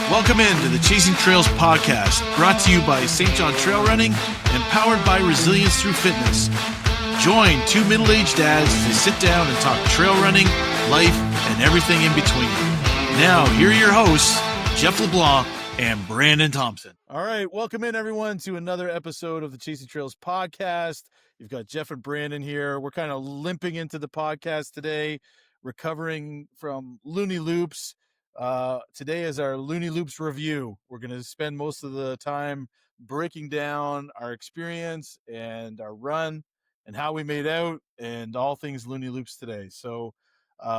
Welcome into the Chasing Trails podcast, brought to you by St. John Trail Running and powered by Resilience Through Fitness. Join two middle-aged dads as they sit down and talk trail running, life, and everything in between. Now, here are your hosts, Geoff LeBlanc and Brandon Thompson. All right, welcome in, everyone, to another episode of the Chasing Trails podcast. You've got Geoff and Brandon here. We're kind of limping into the podcast today, recovering from Loony Loops. Today is our Loony Loops review. We're going to spend most of the time breaking down our experience and our run and how we made out and all things Loony Loops today. So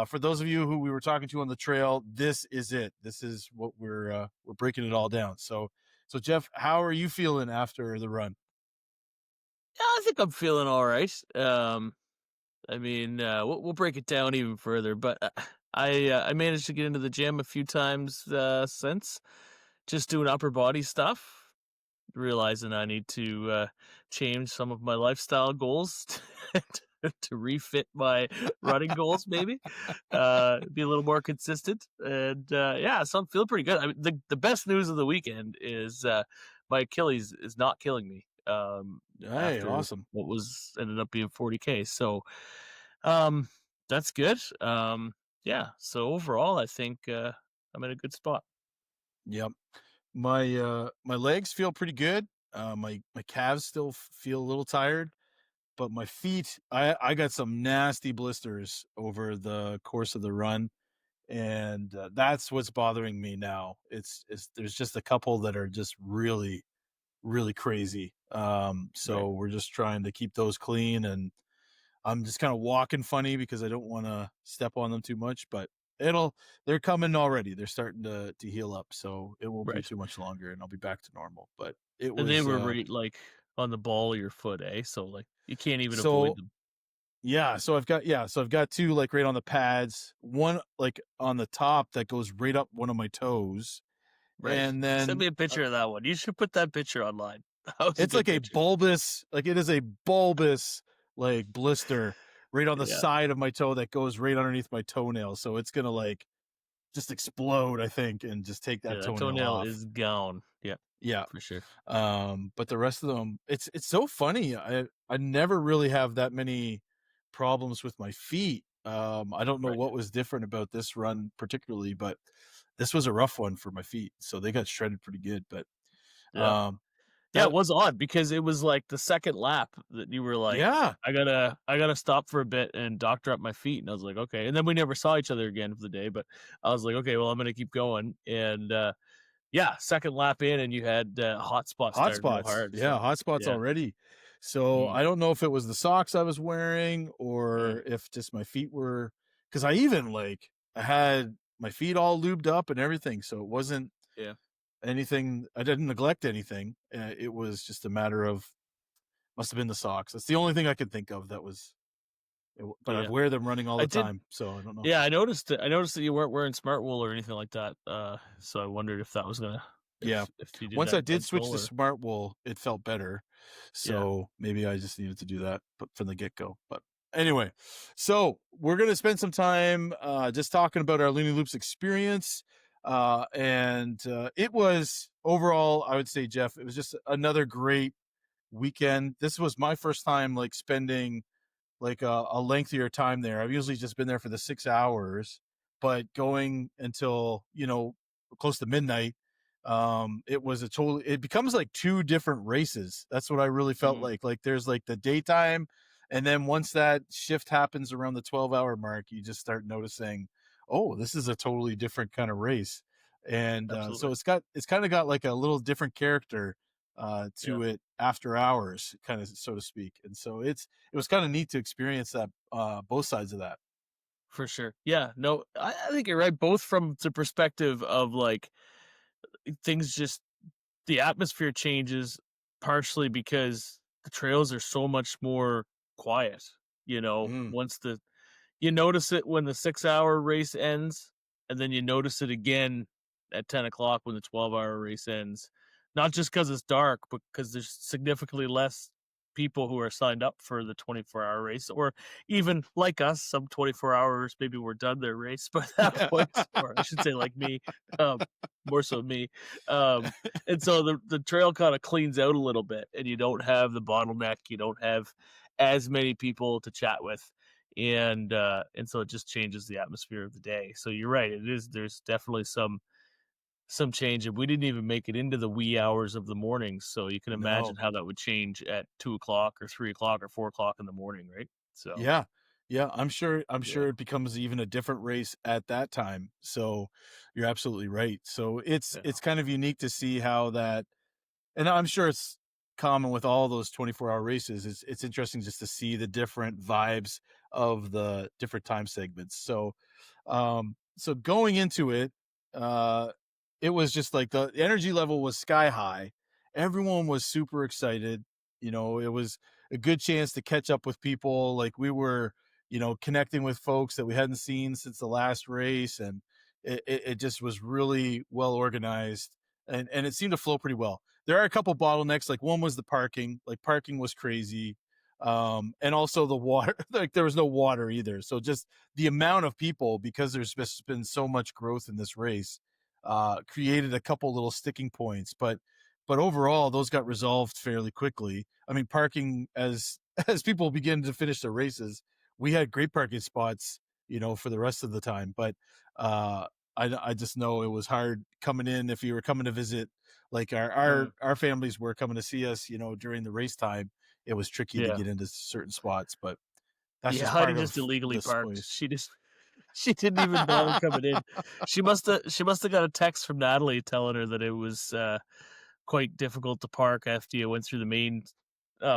for those of you who we were talking to on the trail, this is it. This is what we're breaking it all down. So Geoff, how are you feeling after the run? Yeah, I think I'm feeling all right. We'll break it down even further, but I managed to get into the gym a few times since, just doing upper body stuff, realizing I need to change some of my lifestyle goals to refit my running goals, maybe be a little more consistent. And so I'm feeling pretty good. I mean, the best news of the weekend is my Achilles is not killing me. Hey, awesome. What was ended up being 40K. So that's good. So overall I think I'm in a good spot. Yep. My legs feel pretty good. My calves still feel a little tired, but my feet, I got some nasty blisters over the course of the run, and that's what's bothering me now. It's there's just a couple that are just really, really crazy. So Right. we're just trying to keep those clean, and I'm just kind of walking funny because I don't want to step on them too much, but they're coming already. They're starting to heal up, so it won't be Right. too much longer and I'll be back to normal. But it And they was were right like on the ball of your foot, eh? So like you can't even avoid so them. I've got two like right on the pads, one like on the top that goes right up one of my toes, Right. and Send then me a picture of that one. You should put that picture online. That was a it's good like a picture. bulbous, like it is a bulbous like blister right on the Yeah. side of my toe that goes right underneath my toenail. So it's gonna like just explode, I think, and just take Yeah, that that toenail toenail off. is gone. Yeah, Yeah. for sure. But the rest of them, it's so funny. I never really have that many problems with my feet. I don't know Right. what was different about this run particularly, but this was a rough one for my feet. So they got shredded pretty good. But Yeah. um Yeah, it that was odd because it was like the second lap that you were like, yeah. I gotta stop for a bit and doctor up my feet. And I was like, okay. And then we never saw each other again for the day, but I was like, okay, well, I'm gonna keep going. And second lap in and you had hot spots Hot starting to go spots. hard. Yeah, So hot spots yeah. already. So Mm, I don't know if it was the socks I was wearing mm, or if just my feet were, because I even like I had my feet all lubed up and everything. So it wasn't yeah. anything. I didn't neglect anything. It was just a matter of must have been the socks. That's the only thing I could think of that was. But I Yeah. wear them running all I the did time, so I don't know. yeah, I noticed it. I noticed that you weren't wearing smart wool or anything like that. So I wondered if that was gonna Yeah. if you did Once that I did switch intentional to or smart wool, it felt better. yeah. So maybe I just needed to do that from the get-go. But anyway, so we're going to spend some time just talking about our Looney Loops experience. It was overall, I would say, Geoff, it was just another great weekend. This was my first time like spending like a lengthier time there. I've usually just been there for the 6 hours, but going until, close to midnight, it becomes like two different races. That's what I really felt Mm, like there's like the daytime, and then once that shift happens around the 12-hour mark, you just start noticing, oh, this is a totally different kind of race. And so absolutely. it's kind of got like a little different character Yeah. to it after hours, kind of, so to speak. And so it was kind of neat to experience that, both sides of that. For sure. Yeah. No, I think you're right. Both from the perspective of like things just the atmosphere changes partially because the trails are so much more quiet. Mm. Once you notice it when the 6 hour race ends, and then you notice it again at 10 o'clock when the 12-hour race ends. Not just because it's dark, but because there's significantly less people who are signed up for the 24-hour race, or even like us, some 24 hours maybe we're done their race by that point, or I should say like me. Um, more so me. And so the trail kind of cleans out a little bit, and you don't have the bottleneck. You don't have as many people to chat with, and so it just changes the atmosphere of the day. So you're right. There's definitely some change, and we didn't even make it into the wee hours of the morning. So you can imagine No. how that would change at 2 o'clock or 3 o'clock or 4 o'clock in the morning, right? So Yeah. Yeah, I'm sure yeah, it becomes even a different race at that time. So you're absolutely right. So yeah, it's kind of unique to see how that, and I'm sure it's common with all those 24-hour races. It's interesting just to see the different vibes of the different time segments. So going into it, uh, it was just like the energy level was sky high. Everyone was super excited. It was a good chance to catch up with people. Like we were, connecting with folks that we hadn't seen since the last race. And it just was really well organized, and it seemed to flow pretty well. There are a couple bottlenecks. Like one was the parking. Like parking was crazy. And also the water, like there was no water either. So just the amount of people, because there's just been so much growth in this race, created a couple little sticking points, but overall those got resolved fairly quickly. I mean, parking, as as people begin to finish their races, we had great parking spots, for the rest of the time. But I just know it was hard coming in if you were coming to visit, like mm, our families were coming to see us, during the race time. It was tricky to yeah, get into certain spots, but that's yeah. just Heidi part just of illegally the parked. space. She didn't even bother coming in. She must have got a text from Natalie telling her that it was quite difficult to park after you went through the main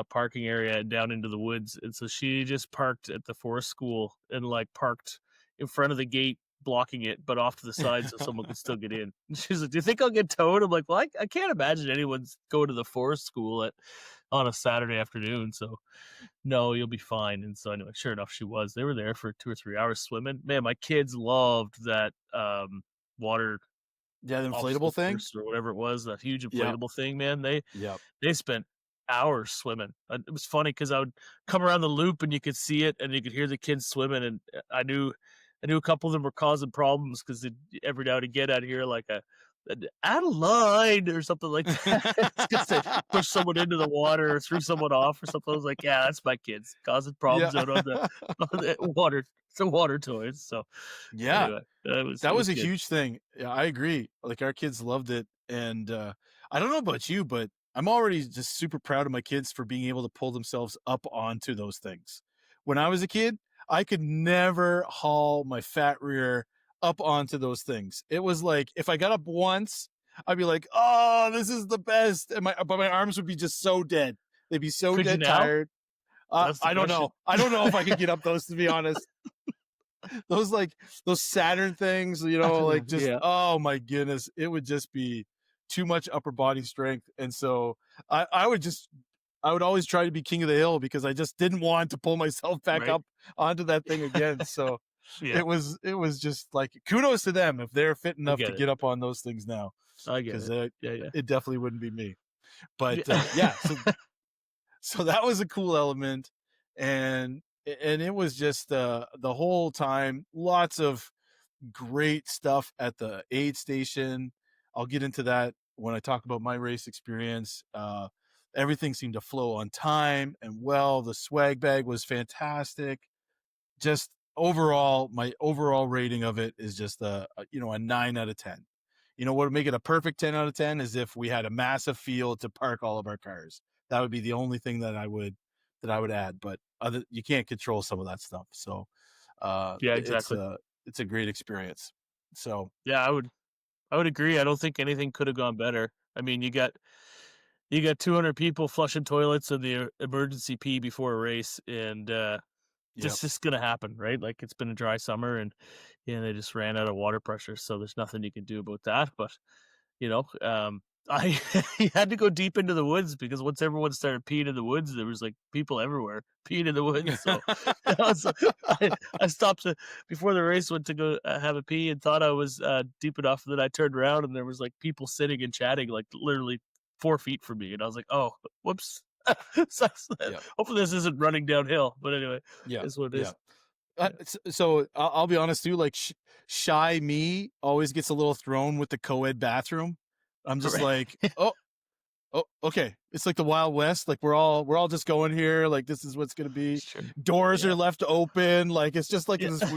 parking area and down into the woods. And so she just parked at the forest school and like parked in front of the gate, blocking it, but off to the side so someone could still get in. And she's like, "Do you think I'll get towed?" I'm like, "Well, I can't imagine anyone's going to the forest school on a Saturday afternoon. So no, you'll be fine." And so anyway, sure enough, she was. They were there for 2 or 3 hours swimming. Man, my kids loved that water Yeah, the obstacle inflatable thing. course or whatever it was, that huge Yep. inflatable thing, man. Yep. They spent hours swimming. It was funny because I would come around the loop and you could see it and you could hear the kids swimming, and I knew a couple of them were causing problems because every now and again I'd hear like a out of line or something like that. It's because they pushed someone into the water or threw someone off or something. I was like, yeah, that's my kids causing Yeah. problems out on the water, the water toys. So Yeah. anyway, it was That it was was a good. huge thing. Yeah, I agree. Like our kids loved it. And I don't know about you, but I'm already just super proud of my kids for being able to pull themselves up onto those things. When I was a kid, I could never haul my fat rear up onto those things. It was like if I got up once, I'd be like, "Oh, this is the best." And my arms would be just so dead. They'd be so Could you dead now? tired. That's the I don't question. know. I don't know if I could get up those, to be honest. Those, like those Saturn things, like just, Yeah, oh my goodness, it would just be too much upper body strength. And so I would always try to be king of the hill because I just didn't want to pull myself back right. up onto that thing again. So Yeah, it was just like kudos to them if they're fit I enough to get it. get up on those things now, I get because it. Yeah, yeah. it definitely wouldn't be me. But Yeah. yeah, so that was a cool element. And it was just the whole time lots of great stuff at the aid station. I'll get into that when I talk about my race experience. Everything seemed to flow on time and well. The swag bag was fantastic. Just overall, my overall rating of it is just a 9 out of 10. What would make it a perfect 10 out of 10 is if we had a massive field to park all of our cars. That would be the only thing that I would add. But you can't control some of that stuff. So Yeah, it's exactly. a great experience. So Yeah, I would agree. I don't think anything could have gone better. I mean, you got 200 people flushing toilets in the emergency pee before a race, and yep. this is gonna happen, right? Like it's been a dry summer, and they just ran out of water pressure, so there's nothing you can do about that. But I you had to go deep into the woods because once everyone started peeing in the woods, there was like people everywhere peeing in the woods. So, so I stopped before the race, went to go have a pee, and thought I was deep enough. And then I turned around and there was like people sitting and chatting, like literally 4 feet from me, and I was like, "Oh, whoops." So, Yep. hopefully this isn't running downhill, but anyway, Yeah. is what it Yeah. is. So I'll be honest too. Like shy me always gets a little thrown with the co-ed bathroom. I'm just like, oh, okay. It's like the Wild West. Like we're all just going here. Like this is what's gonna be. Sure. Doors Yeah. are left open. Like it's just like Yeah. this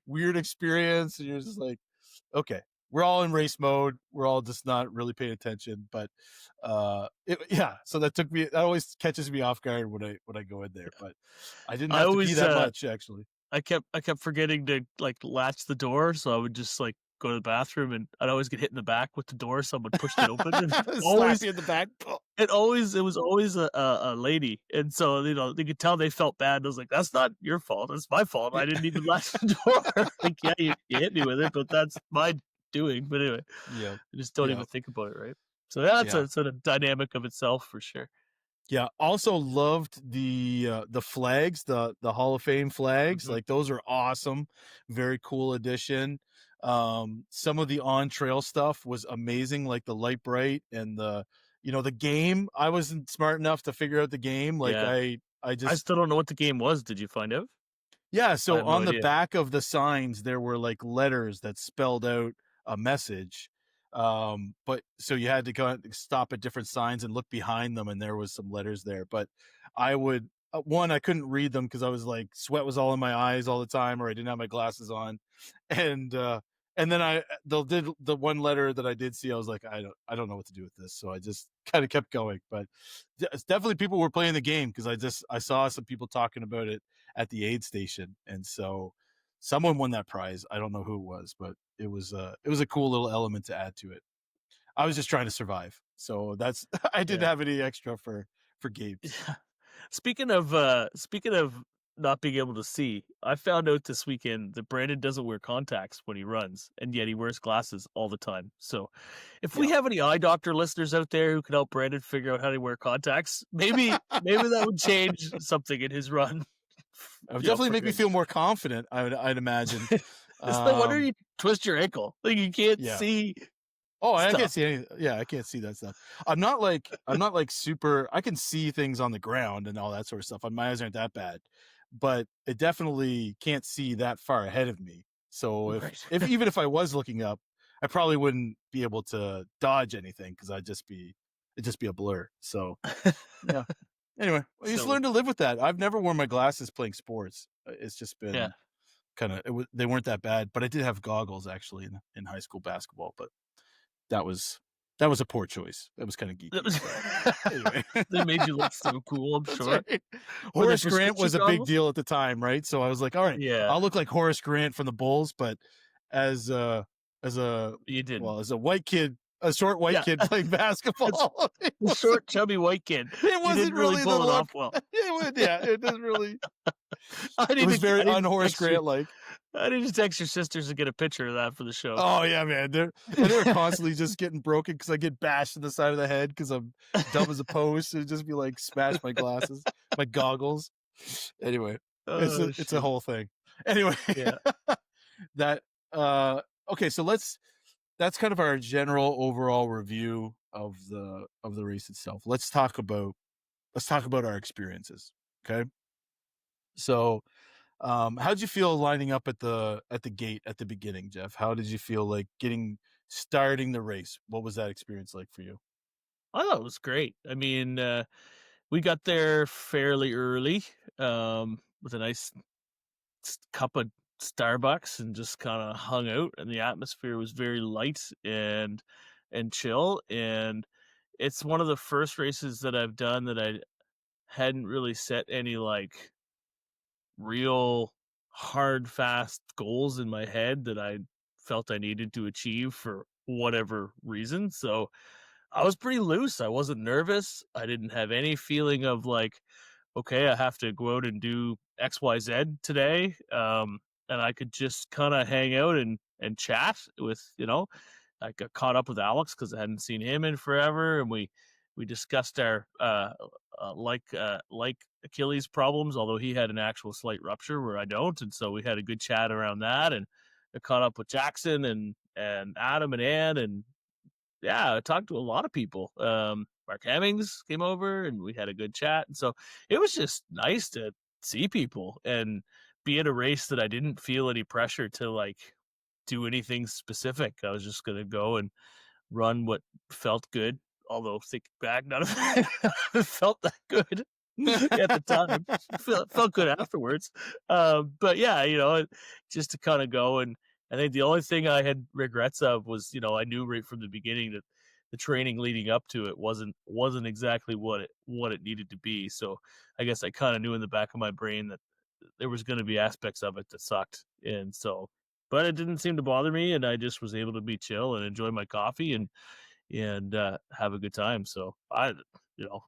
weird experience. And you're just like, okay, we're all in race mode. We're all just not really paying attention. But so that always catches me off guard when I go in there. But I didn't I have to pee always that much actually. I kept forgetting to like latch the door, so I would just like go to the bathroom, and I'd always get hit in the back with the door. Someone pushed it open, and Slap you in the back. it was always a lady, and so they could tell they felt bad. I was like, "That's not your fault. It's my fault. I didn't even latch the door." Like, yeah, you hit me with it, but that's my doing. But anyway, Yeah, I just don't even think about it, right? So that's a sort of dynamic of itself for sure. Yeah. Also loved the flags, the Hall of Fame flags. Mhm. Like those are awesome. Very cool addition. Some of the on trail stuff was amazing, like the Light Bright and the game. I wasn't smart enough to figure out the game. Like Yeah. I I just still don't know what the game was. Did you find out? yeah. I So have no on the idea. back of the signs, there were like letters that spelled out a message. But so you had to go stop at different signs and look behind them, and there was some letters there. But I would I couldn't read them because I was like sweat was all in my eyes all the time, or I didn't have my glasses on, and then the one letter that I did see, I was like I don't know what to do with this, so I just kind of kept going. But definitely people were playing the game because I saw some people talking about it at the aid station, and so someone won that prize. I don't know who it was, but it was a cool little element to add to it. I was just trying to survive, so that's I didn't Yeah. have any extra for games. Yeah. Speaking of not being able to see, I found out this weekend that Brandon doesn't wear contacts when he runs, and yet he wears glasses all the time. So, if we Yeah. have any eye doctor listeners out there who can help Brandon figure out how to wear contacts, maybe that would change something in his run. It would definitely For make me him. feel more confident. I'd imagine. It's no wonder you twist your ankle. Like you can't Yeah. see. Oh, I Stuff. can't see any. Yeah, I can't see that stuff. I'm not like super. I can see things on the ground and all that sort of stuff. My eyes aren't that bad, but it definitely can't see that far ahead of me. So Right. if even if I was looking up, I probably wouldn't be able to dodge anything because it'd just be a blur. So yeah. Anyway, I just So- learned to live with that. I've never worn my glasses playing sports. It's just been Yeah. kind of they weren't that bad, but I did have goggles actually in high school basketball, but that was a poor choice. That was kind of geeky. Anyway, They made you look so cool, I'm sure. right. Horace Grant was a big deal at the time, right? So I was like, all right, Yeah. I'll look like Horace Grant from the Bulls, but as a You did. well, as a white kid, a short white kid playing basketball, The short, chubby white kid. it wasn't really pull the it look. off well. It doesn't really. It It was very un-Horace Grant like. I need to text your sisters and get a picture of that for the show. Oh yeah, man. They're constantly just getting broken because I get bashed in the side of the head because I'm dumb as a post. It'd just be like smash my glasses, my goggles. Anyway, it's a whole thing. Anyway, Yeah. that okay. So that's kind of our general overall review of the race itself. Let's talk about our experiences. Okay. So how'd you feel lining up at the gate at the beginning, Geoff? How did you feel like starting the race? What was that experience like for you? I thought it was great. I mean, we got there fairly early with a nice cup of Starbucks and just kind of hung out, and the atmosphere was very light and chill. And it's one of the first races that I've done that I hadn't really set any like real hard fast goals in my head that I felt I needed to achieve for whatever reason. So I was pretty loose. I wasn't nervous. I didn't have any feeling of like, okay, I have to go out and do XYZ today. And I could just kind of hang out and chat with, I got caught up with Alex because I hadn't seen him in forever, and we discussed our like Achilles problems, although he had an actual slight rupture where I don't, and so we had a good chat around that, and I caught up with Jackson and Adam and Ann, and yeah, I talked to a lot of people. Mark Hemmings came over and we had a good chat, and so it was just nice to see people and be at a race that I didn't feel any pressure to like do anything specific. I was just gonna go and run what felt good. Although thinking back, none of it felt that good at the time. Felt good afterwards. But yeah, just to kind of go, and I think the only thing I had regrets of was, I knew right from the beginning that the training leading up to it wasn't exactly what it needed to be. So I guess I kind of knew in the back of my brain that there was going to be aspects of it that sucked, and so. But it didn't seem to bother me, and I just was able to be chill and enjoy my coffee and have a good time. So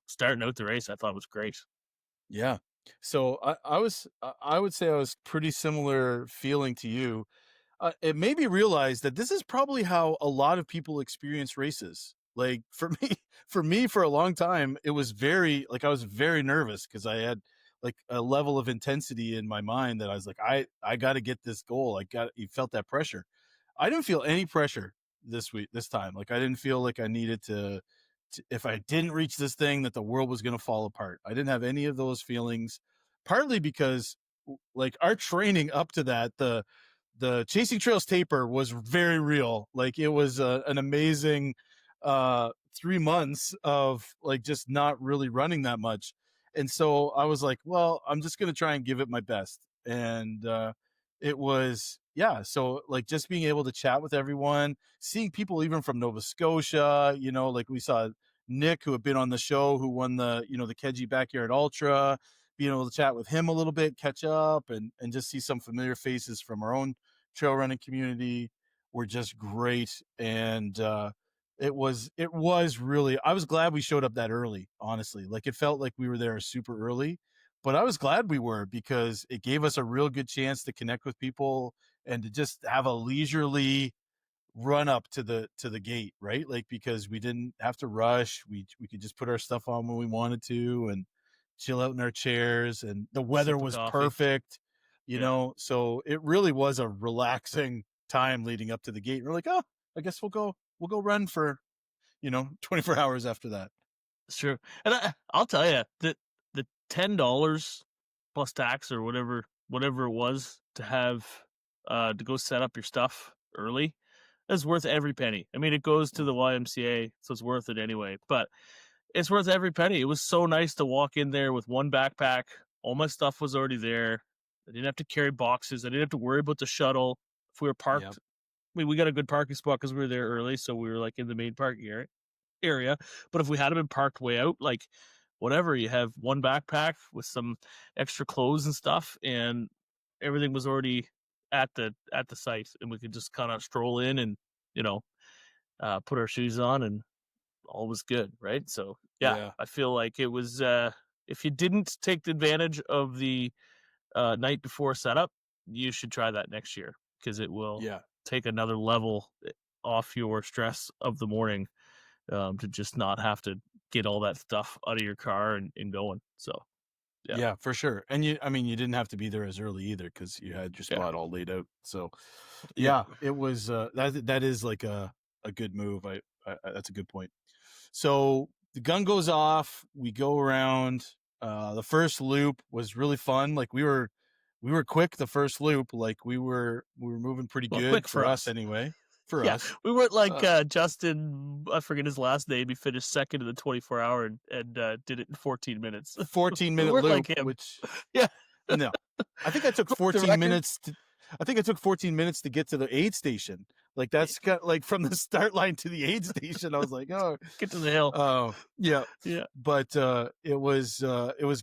starting out the race, I thought was great. Yeah. So I would say I was pretty similar feeling to you. It made me realize that this is probably how a lot of people experience races. Like for me, for a long time, it was I was very nervous because I had like a level of intensity in my mind that I was like, I got to get this goal. You felt that pressure. I didn't feel any pressure this time. Like I didn't feel like I needed to if I didn't reach this thing, that the world was going to fall apart. I didn't have any of those feelings, partly because like our training up to that, the Chasing Trails taper was very real. Like it was an amazing 3 months of like just not really running that much. And so I was like, well, I'm just going to try and give it my best. And it was, yeah. So like just being able to chat with everyone, seeing people even from Nova Scotia, like we saw Nick, who had been on the show, who won the Keji Backyard Ultra, being able to chat with him a little bit, catch up, and just see some familiar faces from our own trail running community were just great. And it was really, I was glad we showed up that early, honestly. Like it felt like we were there super early, but I was glad we were because it gave us a real good chance to connect with people and to just have a leisurely run up to the gate, right? Like because we didn't have to rush. We could just put our stuff on when we wanted to and chill out in our chairs, and the weather was perfect, so it really was a relaxing time leading up to the gate. We're like, oh, I guess we'll go run for 24 hours after that. Sure. And I'll tell you that the $10 plus tax or whatever it was to have to go set up your stuff early is worth every penny. I mean, it goes to the YMCA, so it's worth it anyway, but it's worth every penny. It was so nice to walk in there with one backpack. All my stuff was already there. I didn't have to carry boxes. I didn't have to worry about the shuttle. If we were parked, Yep. I mean, we got a good parking spot because we were there early, so we were like in the main parking area. But if we had been parked way out, like whatever, you have one backpack with some extra clothes and stuff, and everything was already at the site, and we could just kind of stroll in and put our shoes on, and all was good, right? So yeah. I feel like it was if you didn't take advantage of the night before setup, you should try that next year because it will take another level off your stress of the morning to just not have to get all that stuff out of your car and going. So yeah, for sure. And you didn't have to be there as early either because you had your spot all laid out. So yeah, it was that is like a good move. I that's a good point. So the gun goes off. We go around. The first loop was really fun. Like we were quick the first loop. Like we were moving pretty good quick for us anyway. For us, we weren't like Justin. I forget his last name. He finished second in the 24-hour and did it in 14 minutes. 14-minute loop, like him. which no, I think I took 14 minutes. I think I took 14 minutes to get to the aid station. Like that's got like from the start line to the aid station. I was like, oh, get to the hill. Oh, yeah. But it was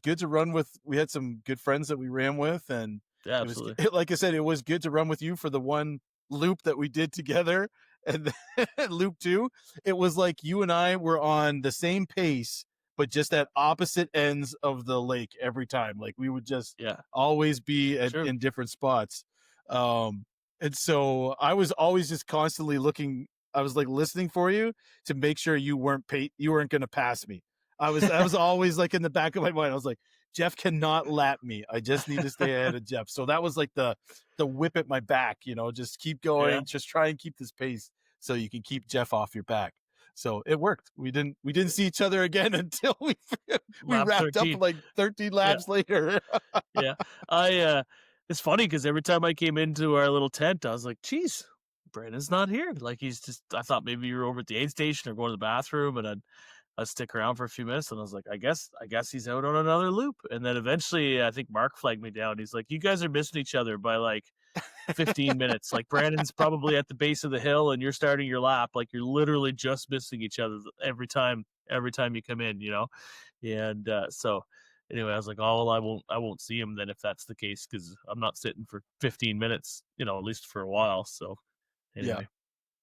good to run with. We had some good friends that we ran with, and absolutely. Like I said, it was good to run with you for the one loop that we did together, and then loop 2. It was like you and I were on the same pace, but just at opposite ends of the lake every time. Like we would just always be in different spots. And so I was always just constantly looking. I was like listening for you to make sure you weren't going to pass me. I was always like in the back of my mind. I was like, Geoff cannot lap me. I just need to stay ahead of Geoff. So that was like the whip at my back, just keep going, just try and keep this pace so you can keep Geoff off your back. So it worked. We didn't see each other again until we wrapped 13. Up like 13 laps later. Yeah. it's funny because every time I came into our little tent, I was like, "Geez, Brandon's not here." Like he's just. I thought maybe you were over at the aid station or going to the bathroom, and I'd stick around for a few minutes, and I was like, I guess he's out on another loop. And then eventually, I think Mark flagged me down. He's like, "You guys are missing each other by like 15 minutes. Like Brandon's probably at the base of the hill, and you're starting your lap. Like you're literally just missing each other every time. Every time you come in, you know." And so anyway, I was like, "Oh, well, I won't see him then if that's the case because I'm not sitting for 15 minutes, you know, at least for a while." So Yeah. anyway,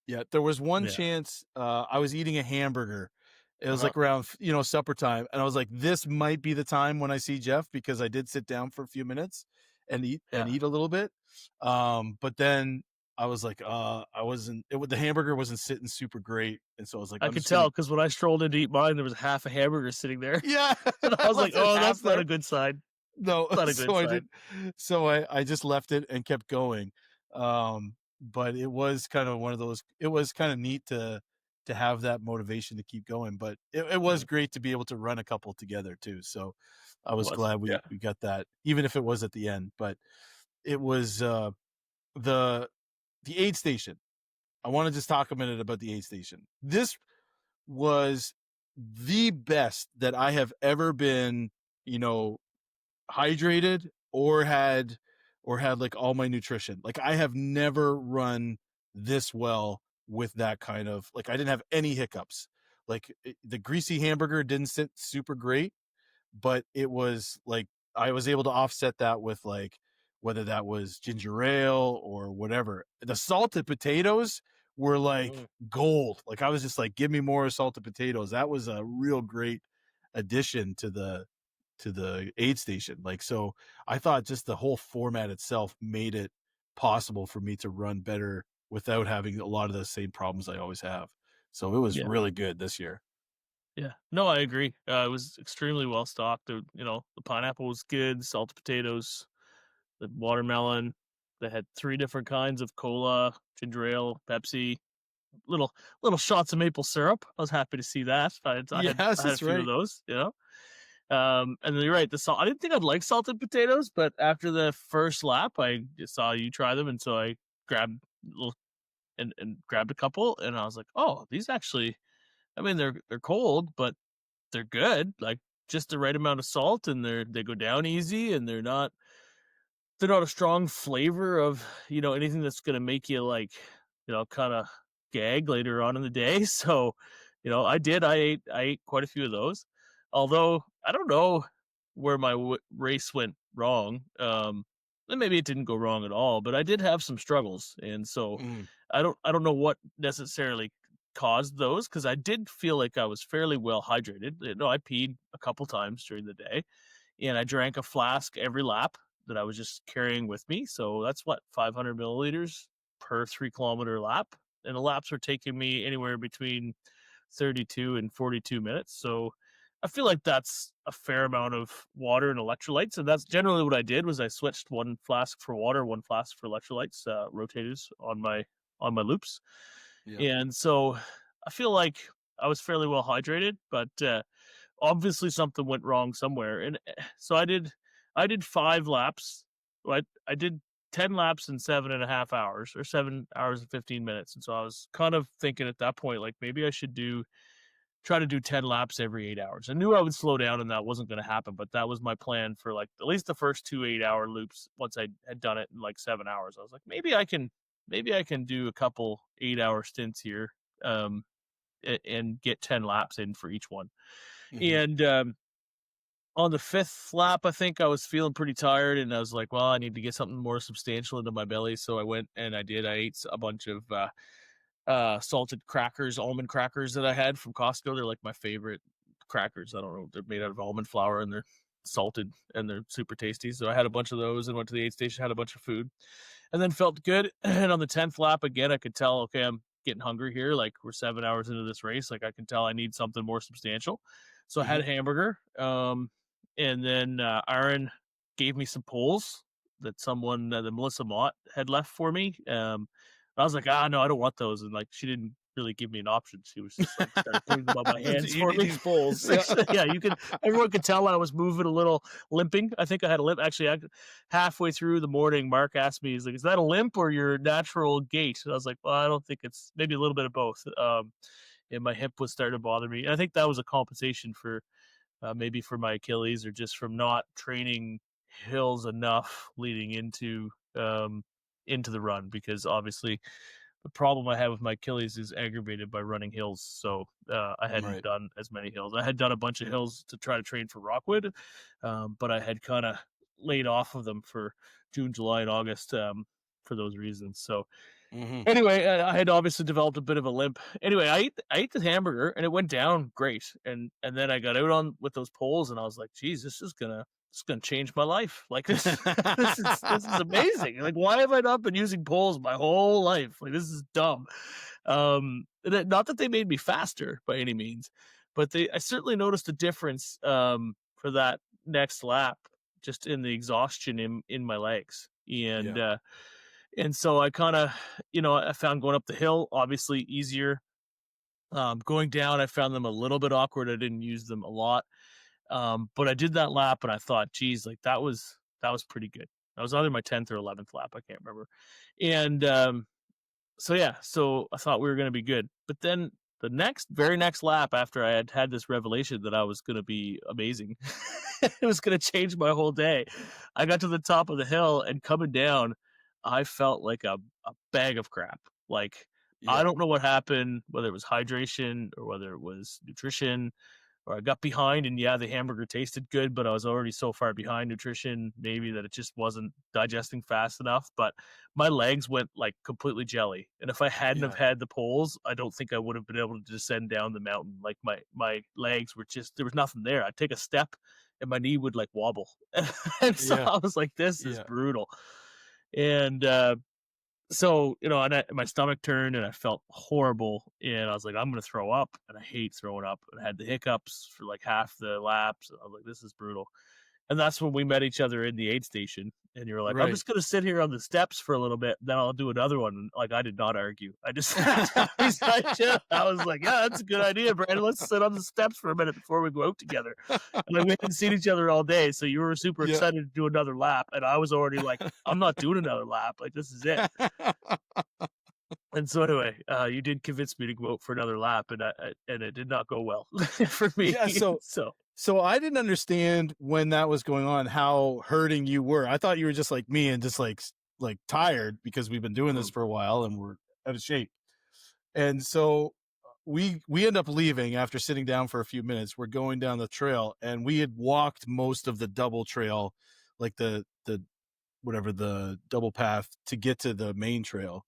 Yeah. There was one yeah, chance I was eating a hamburger. It was uh-huh. like around, supper time. And I was like, this might be the time when I see Geoff because I did sit down for a few minutes and Yeah. eat a little bit. But then I was like, the hamburger wasn't sitting super great. And so I was like, I I'm could just going tell to, because when I strolled in to eat mine, there was half a hamburger sitting there, yeah, and I I was like, left it "Oh, half that's not there. a good sign. No, Not a good so I sign." did. So I just left it and kept going. But it was kind of one of those. It was kind of neat to have that motivation to keep going. But it was Mhm. great to be able to run a couple together too. So I It was was, glad yeah, we got that, even if it was at the end. But it was the the aid station. I want to just talk a minute about the aid station. This was the best that I have ever been. You know, hydrated or had like all my nutrition. Like I have never run this well with that kind of like I didn't have any hiccups. Like the greasy hamburger didn't sit super great, but it was like I was able to offset that with like whether that was ginger ale or whatever. The salted potatoes were like mm, gold. Like I was just like, give me more salted potatoes. That was a real great addition to the aid station. Like, so I thought just the whole format itself made it possible for me to run better without having a lot of the same problems I always have. So it was yeah, really good this year. yeah. No, I agree. It was extremely well stocked. The pineapple was good, salted potatoes, the watermelon. They had 3 different kinds of cola, ginger ale, Pepsi, little little shots of maple syrup. I was happy to see that. Yes, I had a that's few of right. those, you know? And then you're right, the salt I didn't think I'd like salted potatoes, but after the first lap, I just saw you try them, and so I grabbed little and grabbed a couple, and I was like, "Oh, these actually." I mean, they're cold, but they're good. Like just the right amount of salt, and they go down easy, and they're not a strong flavor of anything that's gonna make you like kind of gag later on in the day. So, I ate quite a few of those. Although I don't know where my race went wrong. And maybe it didn't go wrong at all, but I did have some struggles, and so Mm. I don't know what necessarily caused those because I did feel like I was fairly well hydrated. I peed a couple times during the day, and I drank a flask every lap that I was just carrying with me. So that's what 500 milliliters per 3 kilometer lap, and the laps were taking me anywhere between 32 and 42 minutes. So I feel like that's a fair amount of water and electrolytes, and that's generally what I did. Was I switched one flask for water, one flask for electrolytes, rotators on my loops, Yeah. and so I feel like I was fairly well hydrated, but obviously something went wrong somewhere. And so I did 5 laps. I did 10 laps in 7.5 hours, or 7 hours and 15 minutes. And so I was kind of thinking at that point, like maybe I should try to do 10 laps every 8 hours. I knew I would slow down and that wasn't going to happen, but that was my plan for like at least the first 2 8-hour loops. Once I had done it in like 7 hours, I was like, maybe I can do a couple 8-hour stints here. Um, and get 10 laps in for each one. Hmm. And on the fifth lap, I think I was feeling pretty tired, and I was like, "Well, I need to get something more substantial into my belly." So I went and I did. I ate a bunch of salted crackers, almond crackers that I had from Costco. They're like my favorite crackers. I don't know. They're made out of almond flour and they're salted and they're super tasty. So I had a bunch of those and went to the aid station, had a bunch of food, and then felt good. And on the 10th lap, again, I could tell, okay, I'm getting hungry here. Like we're 7 hours into this race. Like I can tell I need something more substantial. So I had Hmm. a hamburger. And then Aaron gave me some poles that someone, that Melissa Mott had left for me. I was like, no, I don't want those. And like, she didn't really give me an option. She was just like started putting them on my hands for me. These poles. Yeah, everyone could tell I was moving a little, limping. I think I had a limp. Actually, halfway through the morning, Mark asked me, he's like, "Is that a limp or your natural gait?" And I was like, "Well, I don't think it's, maybe a little bit of both." And my hip was starting to bother me. And I think that was a compensation for maybe for my Achilles, or just from not training hills enough leading into the run, because obviously the problem I had with my Achilles is aggravated by running hills. So I hadn't done as many hills. I had done a bunch of hills to try to train for Rockwood, but I had kind of laid off of them for June, July, and August for those reasons. So anyway, I had obviously developed a bit of a limp. Anyway, I ate the hamburger and it went down great. And then I got out on with those poles and I was like, geez, this is gonna change my life. Like this is amazing. Like, why have I not been using poles my whole life? Like, this is dumb. Not that they made me faster by any means, but I certainly noticed a difference for that next lap, just in the exhaustion in my legs. And so I kind of, I found going up the hill obviously easier. Going down, I found them a little bit awkward. I didn't use them a lot. But I did that lap and I thought, geez, like that was pretty good. That was either my 10th or 11th lap. I can't remember. And so I thought we were going to be good. But then the very next lap, after I had this revelation that I was going to be amazing, it was going to change my whole day. I got to the top of the hill and coming down, I felt like a bag of crap. Like, I don't know what happened, whether it was hydration or whether it was nutrition, or I got behind and the hamburger tasted good, but I was already so far behind nutrition, maybe, that it just wasn't digesting fast enough. But my legs went like completely jelly. And if I hadn't have had the poles, I don't think I would have been able to descend down the mountain. Like my legs were just, there was nothing there. I'd take a step and my knee would like wobble. And so I was like, this is brutal. And so, and my stomach turned and I felt horrible, and I was like, I'm going to throw up, and I hate throwing up. And I had the hiccups for like half the laps. I was like, this is brutal. And that's when we met each other in the aid station, and you were like, I'm just going to sit here on the steps for a little bit, then I'll do another one. And like, I did not argue. I just, I was like, yeah, that's a good idea, Brandon. Let's sit on the steps for a minute before we go out together. And like, we hadn't seen each other all day. So you were super excited to do another lap. And I was already like, I'm not doing another lap. Like, this is it. And so anyway, you did convince me to go out for another lap, and it did not go well for me. Yeah, so I didn't understand when that was going on how hurting you were. I thought you were just like me and just like tired, because we've been doing this for a while and we're out of shape. And so we end up leaving after sitting down for a few minutes. We're going down the trail, and we had walked most of the double trail, like the double path, to get to the main trail.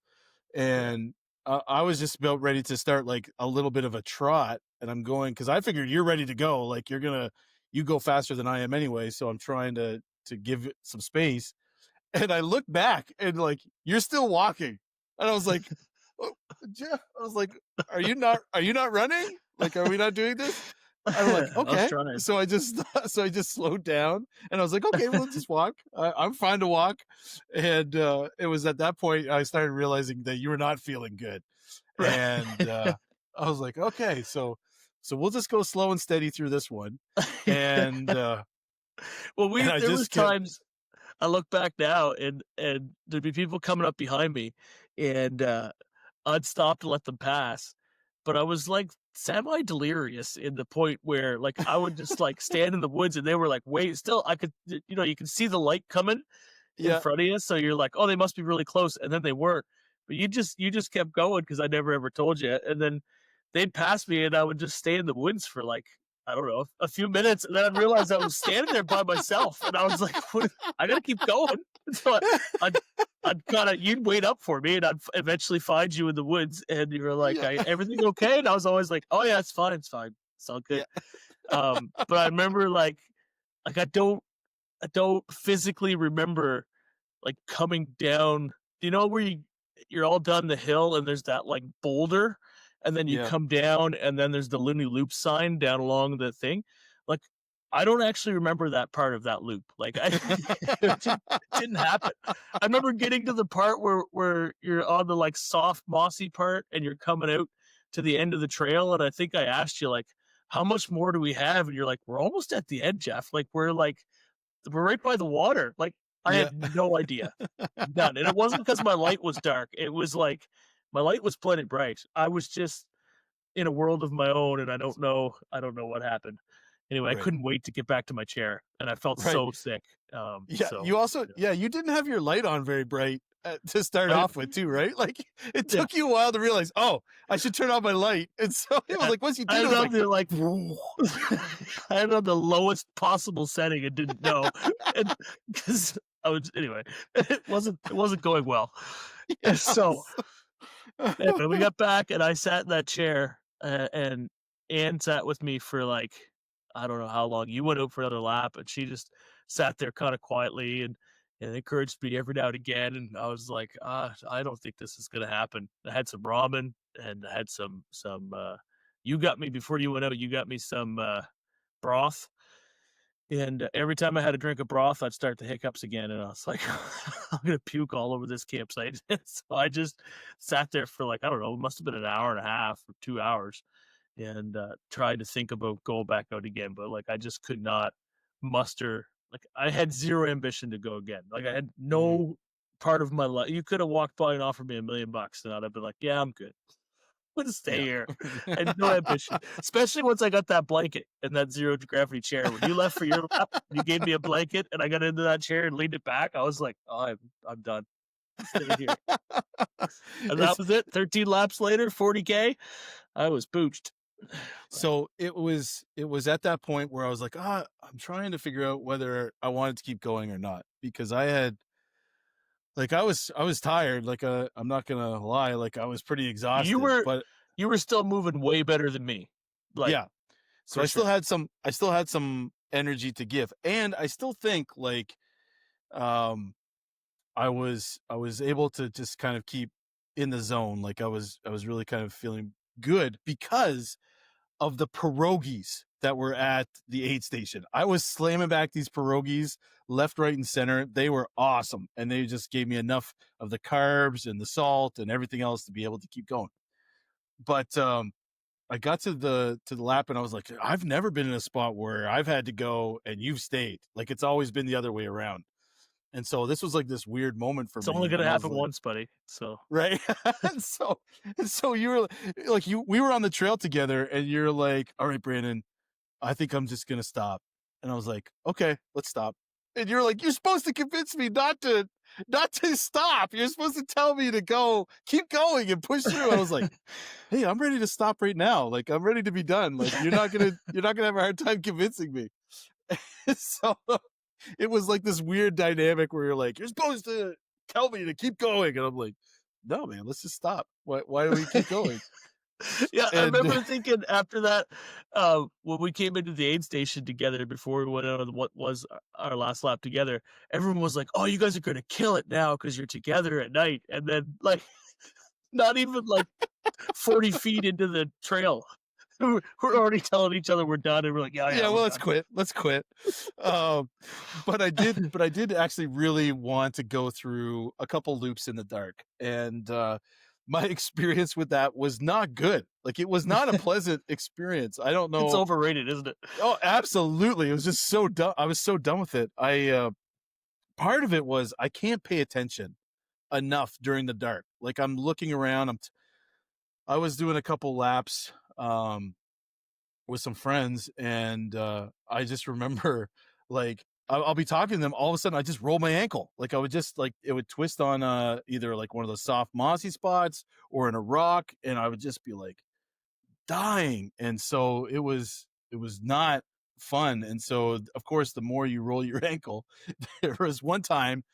And I was just about ready to start like a little bit of a trot, and I'm going, because I figured you're ready to go. Like, you go faster than I am anyway. So I'm trying to give it some space. And I look back and like, you're still walking. And I was like, oh, Geoff, I was like, are you not running? Like, are we not doing this? I'm like, okay. So I just slowed down, and I was like, okay, we'll just walk. I'm fine to walk. And it was at that point I started realizing that you were not feeling good. And I was like, okay, so we'll just go slow and steady through this one. And there was times I look back now, and there'd be people coming up behind me, and I'd stop to let them pass, but I was like semi-delirious in the point where like I would just like stand in the woods, and they were like, wait, still I could, you can see the light coming in front of you, so you're like, oh, they must be really close, and then they weren't, but you just kept going, because I never ever told you. And then they'd pass me, and I would just stay in the woods for like, I don't know, a few minutes, and then I'd realize I was standing there by myself, and I was like, I gotta keep going. So I'd kind of, you'd wait up for me, and I'd eventually find you in the woods, and you were like, everything okay? And I was always like, oh yeah, it's fine, it's all good. But I remember like I don't physically remember like coming down, where you're all done the hill, and there's that like boulder, and then you come down, and then there's the Loony Loops sign down along the thing. Like, I don't actually remember that part of that loop. Like, it didn't happen. I remember getting to the part where you're on the like soft mossy part, and you're coming out to the end of the trail, and I think I asked you, like, how much more do we have? And you're like, we're almost at the end, Geoff. Like, we're right by the water. Like, I Yeah. had no idea. None. And it wasn't because my light was dark. It was like my light was plenty bright. I was just in a world of my own, and I don't know what happened. Anyway, I Right. couldn't wait to get back to my chair, and I felt Right. so sick. Yeah. So You also, you didn't have your light on very bright to start I- off with too, right? Like it Yeah. took you a while to realize, oh, I should turn on my light. And so it was Yeah. like, once you I did, it had was it on like, the I had it on the lowest possible setting and didn't know, and because I was anyway, it wasn't going well. And so anyway, we got back, and I sat in that chair, and Anne sat with me for like I don't know how long. You went out for another lap, and she just sat there kind of quietly and encouraged me every now and again. And I was like, I don't think this is gonna happen. I had some ramen and I had some. You got me before you went out. You got me some broth. And every time I had a drink of broth, I'd start the hiccups again, and I was like, "I'm gonna puke all over this campsite." So I just sat there for like I don't know, it must have been an hour and a half or 2 hours, and tried to think about going back out again, but like I just could not muster. Like I had zero ambition to go again. Like I had no part of my life. You could have walked by and offered me $1 million, and I'd have been like, "Yeah, I'm good. I'm gonna stay here." I had no ambition, especially once I got that blanket and that zero gravity chair. When you left for your lap, you gave me a blanket, and I got into that chair and leaned it back. I was like, "Oh, I'm done. I'm staying here." And that was it. 13 laps later, 40K. I was pooched. So it was at that point where I was like, I'm trying to figure out whether I wanted to keep going or not, because I had like I was tired. Like I'm not gonna lie, like I was pretty exhausted. But you were still moving way better than me. Like, yeah, so I still had some energy to give, and I still think like I was able to just kind of keep in the zone. Like I was really kind of feeling good because of the pierogies that were at the aid station. I was slamming back these pierogies left, right, and center. They were awesome, and they just gave me enough of the carbs and the salt and everything else to be able to keep going. But I got to the lap, and I was like, I've never been in a spot where I've had to go and you've stayed. Like it's always been the other way around. And so this was like this weird moment for me. It's only gonna happen like, once, buddy. So right. and so you were like, we were on the trail together, and you're like, all right, Brandon, I think I'm just gonna stop. And I was like, okay, let's stop. And you're like, you're supposed to convince me not to stop. You're supposed to tell me to keep going and push through. And I was like, hey, I'm ready to stop right now. Like I'm ready to be done. Like you're not gonna have a hard time convincing me. So it was like this weird dynamic where you're like, you're supposed to tell me to keep going. And I'm like, no, man, let's just stop. Why do we keep going? yeah, I remember thinking after that, when we came into the aid station together before we went out on what was our last lap together, everyone was like, "Oh, you guys are going to kill it now because you're together at night." And then, like, not even like 40 feet into the trail, we're already telling each other we're done, and we're like, "Yeah, well, let's quit. But I did actually really want to go through a couple loops in the dark, and my experience with that was not good. Like it was not a pleasant experience. I don't know. It's overrated, isn't it? Oh, absolutely. It was just so dumb. I was so done with it. Part of it was I can't pay attention enough during the dark. Like I'm looking around. I was doing a couple laps with some friends, and I just remember like I'll be talking to them, all of a sudden I just roll my ankle. Like I would just like it would twist on either like one of the soft mossy spots or in a rock, and I would just be like dying. And so it was not fun. And so of course the more you roll your ankle, there was one time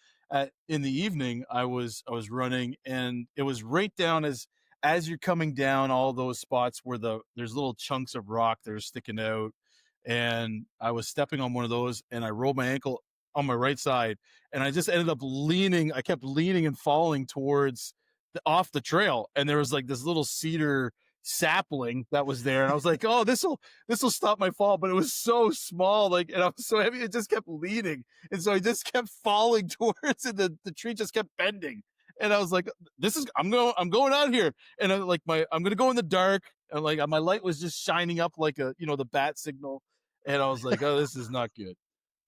in the evening I was running, and it was right down as you're coming down all those spots where there's little chunks of rock that are sticking out, and I was stepping on one of those, and I rolled my ankle on my right side, and I just ended up leaning. I kept leaning and falling towards off the trail, and there was like this little cedar sapling that was there, and I was like, oh, this will stop my fall, but it was so small, like, and I was so heavy, it just kept leaning, and so I just kept falling towards it. The tree just kept bending, And I was like, I'm going out here. And I'm going to go in the dark. And like my light was just shining up like the bat signal. And I was like, oh, this is not good.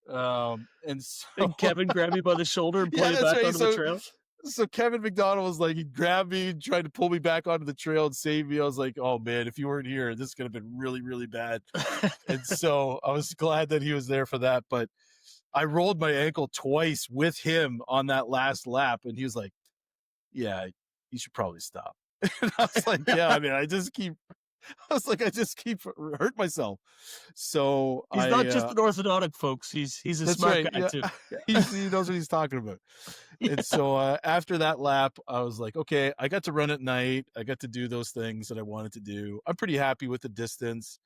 And so And Kevin grabbed me by the shoulder and pulled yeah, you that's back right. onto the trail. So Kevin McDonald was like, he grabbed me, tried to pull me back onto the trail and save me. I was like, oh man, if you weren't here, this could have been really, really bad. And so I was glad that he was there for that. But I rolled my ankle twice with him on that last lap. And he was like, yeah, you should probably stop. And I was like, yeah, I mean, I just keep hurt myself. So He's not just an orthodontic, folks. He's a that's smart right. guy Yeah. too. He knows what he's talking about. Yeah. And so after that lap, I was like, okay, I got to run at night. I got to do those things that I wanted to do. I'm pretty happy with the distance.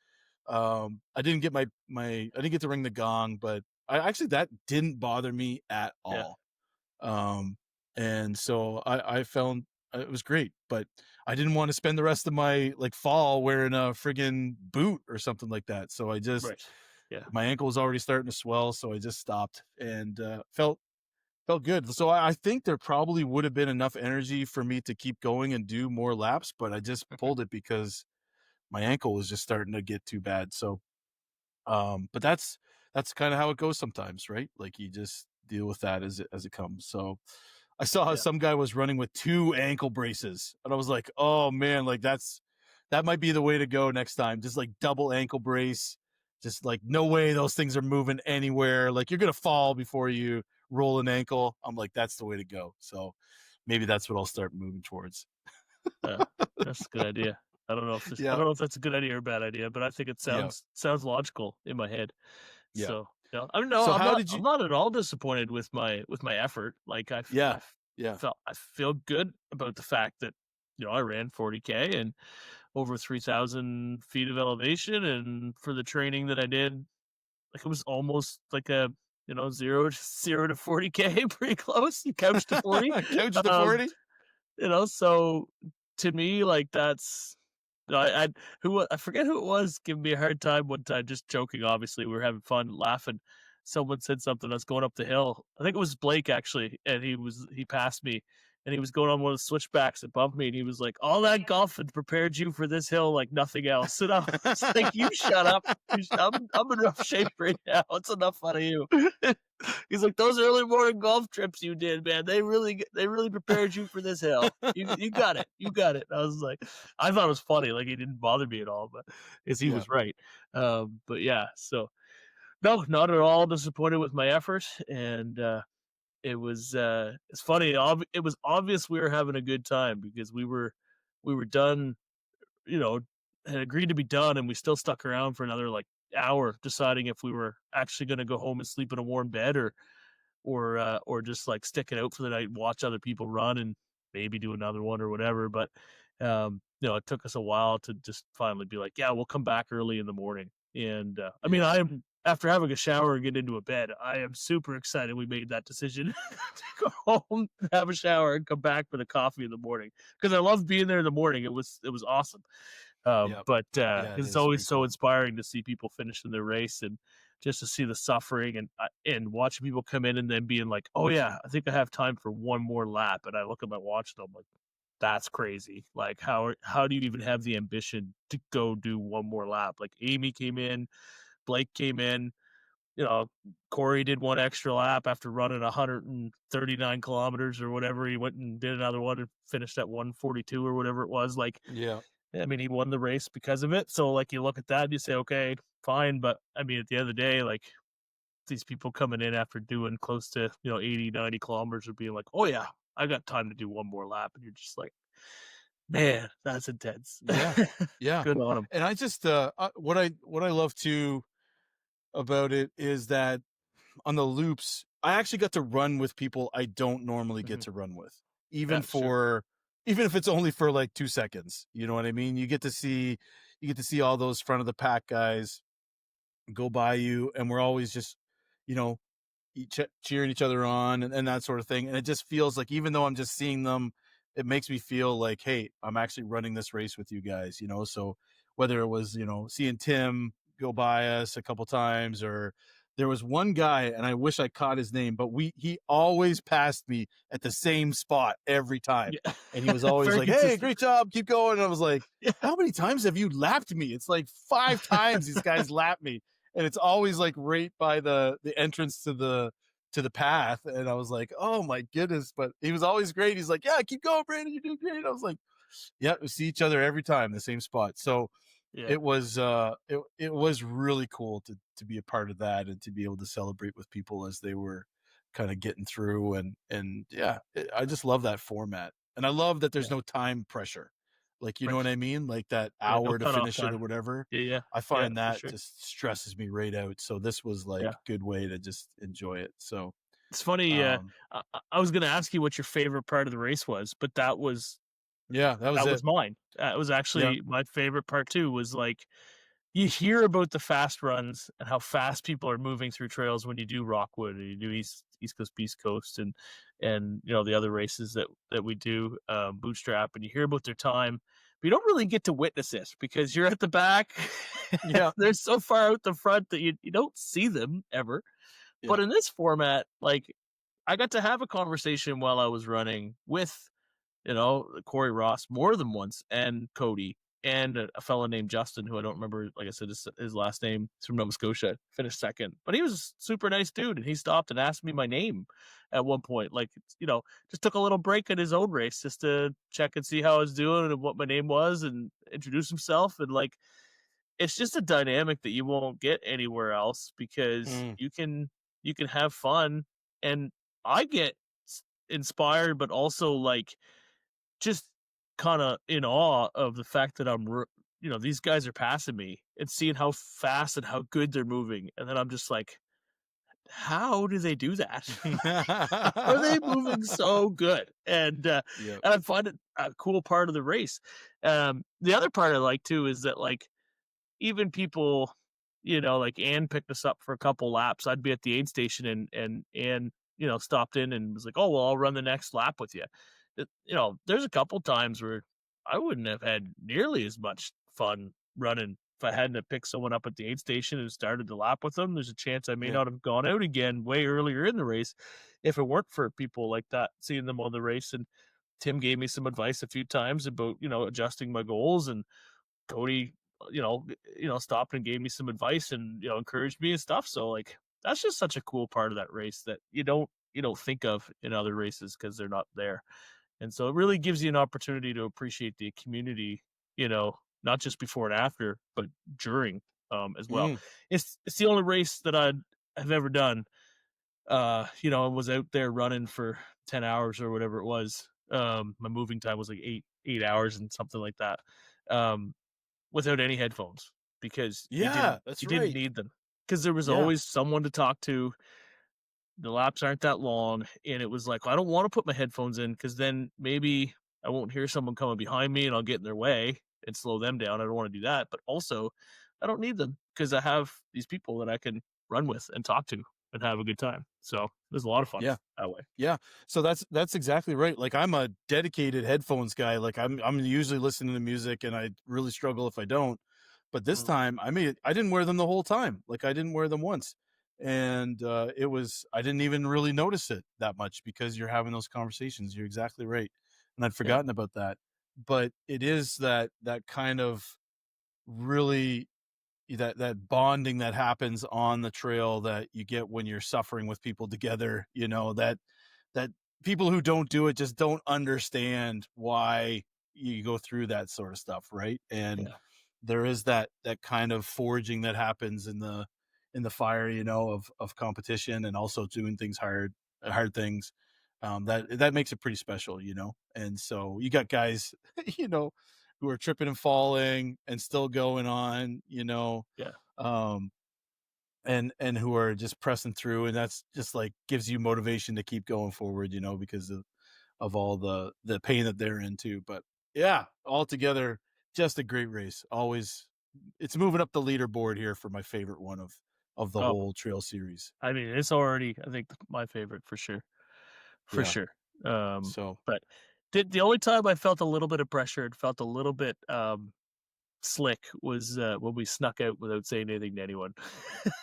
I didn't get I didn't get to ring the gong, but that didn't bother me at all. And so I found it was great, but I didn't want to spend the rest of my fall wearing a friggin' boot or something like that. So I just, my ankle was already starting to swell. So I just stopped and felt good. So I think there probably would have been enough energy for me to keep going and do more laps, but I just pulled it because my ankle was just starting to get too bad. So, but that's kind of how it goes sometimes, right? Like you just deal with that as it comes. So I saw how some guy was running with 2 ankle braces, and I was like, oh man, like that might be the way to go next time. Just like double ankle brace. Just like, no way those things are moving anywhere. Like you're going to fall before you roll an ankle. I'm like, that's the way to go. So maybe that's what I'll start moving towards. That's a good idea. I don't know if that's a good idea or a bad idea, but I think it sounds logical in my head. Yeah. So I don't know. I'm not at all disappointed with my effort. Like I feel good about the fact that I ran 40K and over 3,000 feet of elevation, and for the training that I did, like it was almost like a 0 to 40K, pretty close. Couch to 40, couch to 40. So to me, like that's. I forget who it was giving me a hard time one time, just joking. Obviously, we were having fun, laughing. Someone said something. I was going up the hill. I think it was Blake actually, and he passed me, and he was going on one of the switchbacks above me, and he was like, "All that golf had prepared you for this hill like nothing else." And I was like, "You shut up! I'm in rough shape right now. It's enough out of you." He's like, "Those early morning golf trips you did, man, they really prepared you for this hill. You got it. You got it." And I was like, I thought it was funny. Like, it didn't bother me at all, but he was right. But yeah, so no, not at all disappointed with my effort. And it was it's funny. It was obvious we were having a good time because we were done, had agreed to be done, and we still stuck around for another hour deciding if we were actually going to go home and sleep in a warm bed or just like stick it out for the night and watch other people run and maybe do another one or whatever. But it took us a while to just finally be like, yeah, we'll come back early in the morning. And I mean, after having a shower and get into a bed, I am super excited we made that decision to go home, have a shower, and come back for the coffee in the morning, because I love being there in the morning. It was awesome. But it's always so inspiring to see people finishing their race and just to see the suffering and watching people come in and then being like, oh yeah, I think I have time for one more lap. And I look at my watch and I'm like, that's crazy. Like how do you even have the ambition to go do one more lap? Like Amy came in, Blake came in, Corey did one extra lap after running 139 kilometers or whatever. He went and did another one and finished at 142 or whatever it was. Like, I mean, he won the race because of it. So, like, you look at that and you say, okay, fine. But, I mean, at the end of the day, like, these people coming in after doing close to, 80, 90 kilometers are being like, oh, yeah, I got time to do one more lap. And you're just like, man, that's intense. Yeah. Good on him. And I just, what I love, too, about it is that on the loops, I actually got to run with people I don't normally get to run with, even if it's only for like 2 seconds. You know what I mean? You get to see all those front of the pack guys go by you, and we're always just, cheering each other on and that sort of thing. And it just feels like, even though I'm just seeing them, it makes me feel like, hey, I'm actually running this race with you guys, So whether it was, seeing Tim go by us a couple times, or there was one guy, and I wish I caught his name, but he always passed me at the same spot every time. Yeah. And he was always Very like, "Hey, consistent. great job, keep going." And I was like, Yeah. "How many times have you lapped me?" It's like 5 times these guys lap me. And it's always like right by the entrance to the path. And I was like, "Oh my goodness." But he was always great. He's like, "Yeah, keep going, Brandon. You're doing great." I was like, "Yeah, we see each other every time, the same spot." So Yeah. it was it was really cool to be a part of that and to be able to celebrate with people as they were kind of getting through. And yeah, I just love that format. And I love that there's Yeah. no time pressure. Like, you know Right. what I mean? Like that Yeah. No hour to cutoff finish it time. or whatever. Yeah. Yeah. I Yeah. find For that sure. just stresses me right out. So this was like Yeah. a good way to just enjoy it. So It's funny. um I was going to ask you what your favorite part of the race was, but that was yeah, that was it. mine. It was Yeah. actually my favorite part too. Was like you hear about the fast runs and how fast people are moving through trails when you do Rockwood or you do East Coast, Beast Coast, and you know the other races that we do Bootstrap, and you hear about their time, but you don't really get to witness it because you're at the back. Yeah. They're so far out the front that you don't see them ever. Yeah. But in this format, like I got to have a conversation while I was running with Corey Ross more than once, and Cody, and a fellow named Justin, who I don't remember, like I said, his last name. He's from Nova Scotia, finished second. But he was a super nice dude, and he stopped and asked me my name at one point. Like, just took a little break in his own race just to check and see how I was doing and what my name was and introduce himself. And, like, it's just a dynamic that you won't get anywhere else because Mm. you can have fun. And I get inspired, but also, like, just kind of in awe of the fact that these guys are passing me and seeing how fast and how good they're moving. And then I'm just like, how do they do that? How are they moving so good? Yep. And I find it a cool part of the race. The other part I like too is that, like, even people, like Ann picked us up for a couple laps. I'd be at the aid station and Ann, stopped in and was like, "Oh, well, I'll run the next lap with you." There's a couple times where I wouldn't have had nearly as much fun running if I hadn't have picked someone up at the aid station and started the lap with them. There's a chance I may Yeah. not have gone out again way earlier in the race if it weren't for people like that, seeing them on the race. And Tim gave me some advice a few times about, adjusting my goals, and Cody, stopped and gave me some advice and, encouraged me and stuff. So, like, that's just such a cool part of that race that you don't think of in other races because they're not there. And so it really gives you an opportunity to appreciate the community, not just before and after, but during as well. Mm. It's the only race that I have ever done. I was out there running for 10 hours or whatever it was. My moving time was like eight hours and something like that. Without any headphones because you Yeah, didn't that's you didn't right. need them because there was Yeah. always someone to talk to. The laps aren't that long, and it was like, well, I don't want to put my headphones in because then maybe I won't hear someone coming behind me and I'll get in their way and slow them down. I don't want to do that, but also I don't need them because I have these people that I can run with and talk to and have a good time. So there's a lot of fun Yeah. that way. Yeah. So that's exactly right. Like, I'm a dedicated headphones guy. Like, I'm usually listening to music and I really struggle if I don't. But this Mm. time I didn't wear them the whole time. Like, I didn't wear them once. And I didn't even really notice it that much because you're having those conversations. You're exactly right. And I'd Yeah. forgotten about that. But it is that kind of really that bonding that happens on the trail that you get when you're suffering with people together, that people who don't do it just don't understand why you go through that sort of stuff, right? And Yeah. there is that kind of forging that happens in the fire, of competition, and also doing things hard things. That makes it pretty special, and so you got guys you know who are tripping and falling and still going on, Yeah. um and who are just pressing through, and that's just like gives you motivation to keep going forward, because of all the pain that they're into. But yeah, altogether, just a great race. Always, it's moving up the leaderboard here for my favorite one of the Oh, whole trail series. I mean, it's already, I think, my favorite for sure. For Yeah. sure. So But the only time I felt a little bit of pressure and felt a little bit slick was when we snuck out without saying anything to anyone.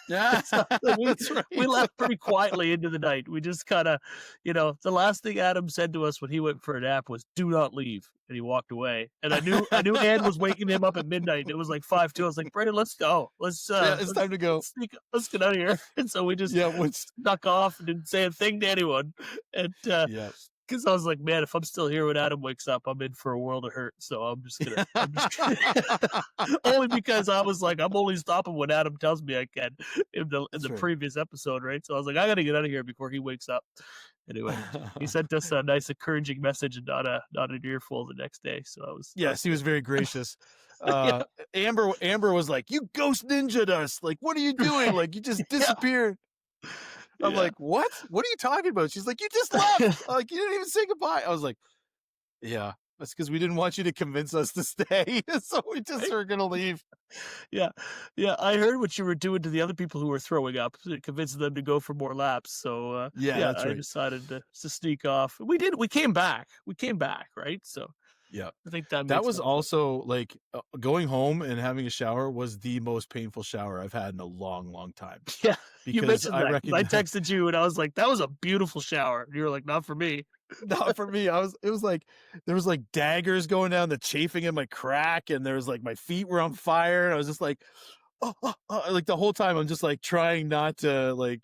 Yeah, So, like, that's we right. left pretty quietly into the night. We just kind of, the last thing Adam said to us when he went for a nap was, "Do not leave," and he walked away. And I knew Ann was waking him up at midnight. It was like 5:02. I was like, "Brandon, let's go. Yeah, it's time to go. Let's get out of here." And so we just snuck off and didn't say a thing to anyone. And yeah. because I was like, man, if I'm still here when Adam wakes up, I'm in for a world of hurt. So I'm just gonna only because I was like, I'm only stopping when Adam tells me I can in the previous episode, right? So I was like, I gotta get out of here before he wakes up. Anyway, he sent us a nice encouraging message and not an earful the next day. So I was he was very gracious. Amber was like, "You ghost ninja'd us. Like, what are you doing? Like, you just disappeared." I'm like, "What? What are you talking about?" She's like, "You just left. Like, you didn't even say goodbye." I was like, "Yeah, that's because we didn't want you to convince us to stay, so we just were gonna leave." Yeah. I heard what you were doing to the other people who were throwing up, convincing them to go for more laps. So that's right. I decided to sneak off. We did. We came back. Right. So yeah, I think that was also like going home and having a shower was the most painful shower I've had in a long, long time. Yeah, because you mentioned that. I texted you and I was like, "That was a beautiful shower." And you were like, "Not for me." Not for me. It was like there was like daggers going down the chafing in my crack, and there was like my feet were on fire, and I was just like, like the whole time I'm just like trying not to like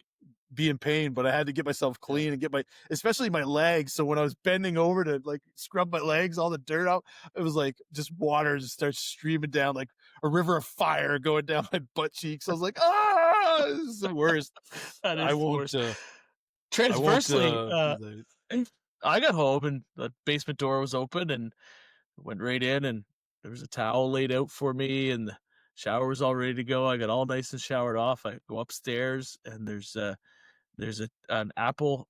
be in pain, but I had to get myself clean and especially my legs. So when I was bending over to like scrub my legs, all the dirt out, it was like just water just starts streaming down like a river of fire going down my butt cheeks. I was like, this is the worst. That is I won't. Transversely, I got home and the basement door was open and went right in and there was a towel laid out for me and the shower was all ready to go. I got all nice and showered off. I go upstairs and there's an apple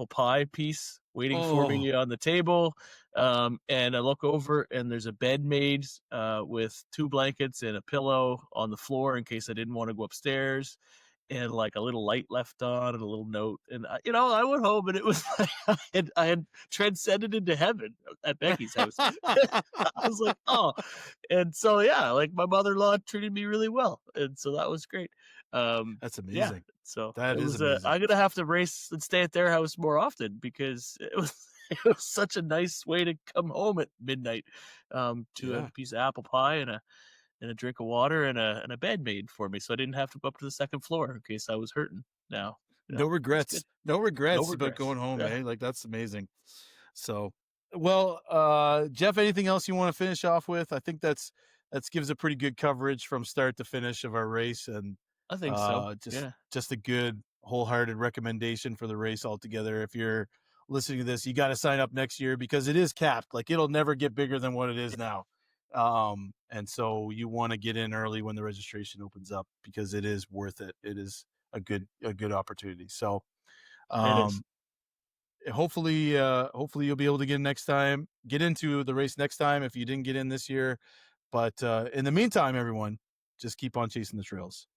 pie piece waiting for me on the table. And I look over and there's a bed made with 2 blankets and a pillow on the floor in case I didn't want to go upstairs. And like a little light left on and a little note. And, I went home and it was like I had transcended into heaven at Becky's house. I was like, oh. And so, like my mother-in-law treated me really well. And so that was great. That's amazing. Yeah, so that is amazing. I'm going to have to race and stay at their house more often because it was such a nice way to come home at midnight to a piece of apple pie and a drink of water and a bed made for me, so I didn't have to go up to the second floor in case I was hurting. Now, no regrets about going home, eh? Like that's amazing. So, well, Geoff, anything else you want to finish off with? I think that gives a pretty good coverage from start to finish of our race, and I think so. Just a good wholehearted recommendation for the race altogether. If you're listening to this, you got to sign up next year because it is capped. Like it'll never get bigger than what it is now. And so you want to get in early when the registration opens up because it is worth it. It is a good opportunity. So, hopefully you'll be able to get into the race next time if you didn't get in this year. But in the meantime, everyone, just keep on chasing the trails.